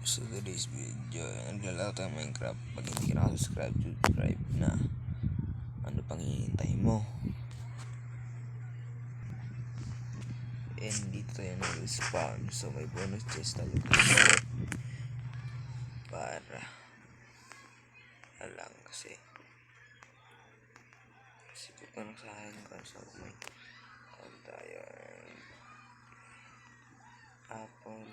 So today's video, naglalaro tayo ng Minecraft. Pag hindi ka nakasubscribe, subscribe na. Ano pang hihintay mo? And dito tayo nag-spawn. So may bonus chest tayo para alang kasi ko na sa akin para sa may tayo apple.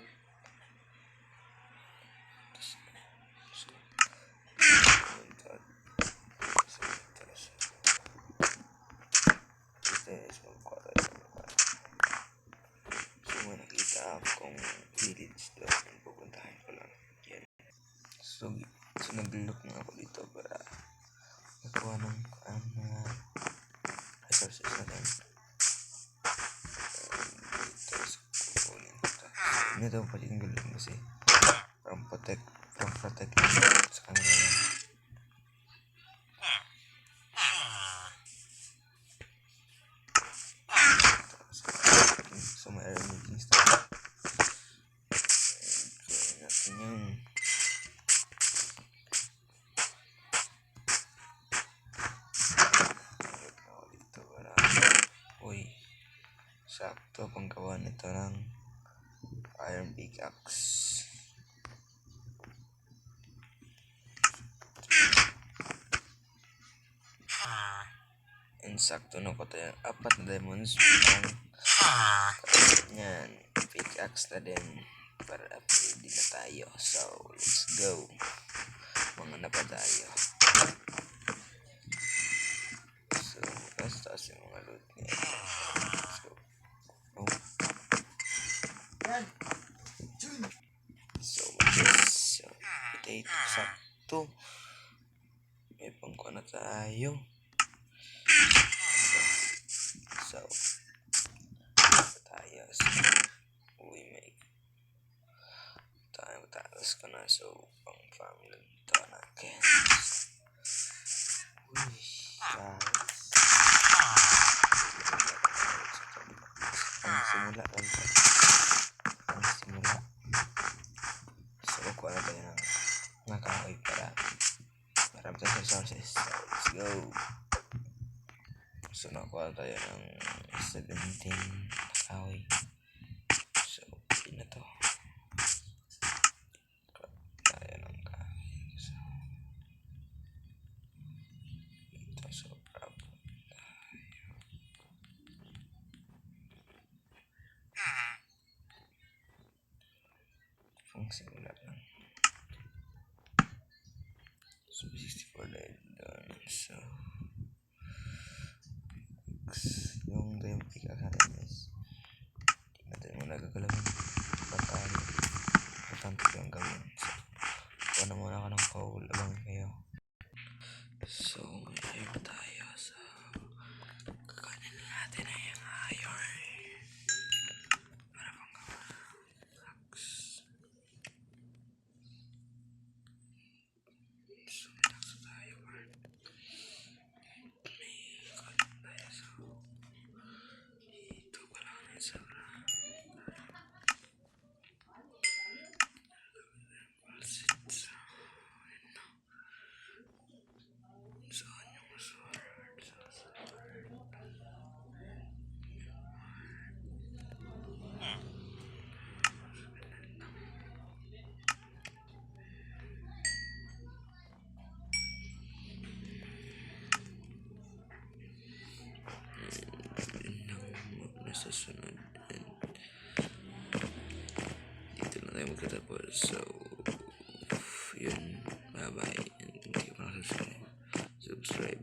Akong village doon yung pupuntahan ko lang yan. So nag-look na ako dito para nakuha ng resources natin dito. So kukunin ko ito. Hindi ito pati yung galing kasi from protect sa camera yan. So may iron making stuff. Yan. Dito para sakto panggawa nito ng iron pickaxe. And sakto na ko tayo 4 na diamonds yan, pickaxe na din para upgrade na tayo. So let's go, mga na pa tayo. So taas yung mga loot niya. So potato sakto, may pangko na tayo. So tayo we make tayo mataas ko na. So pang farm lang ito natin. Simula so kuha na tayo ng nakakaway para sa resources. So let's go. So nakuha tayo ng 17 nakaway. So yun na to. Tayo ng kaway. So ito sobra po pang simula lang. So 64 na doon. So yung pickaxe natin is hindi natin muna gagalamin patalo matante ko yung gawin. So kuha na muna ako ng coal abang kayo. So ngayon pa tayo. So kakanin na natin na yung iron para panggawa axe. So relax tayo man. Ito pala ng sobra. So yung sword. Nasa sunod dito na tayo magkatapos. So yun, bye bye. And hindi ko na subscribe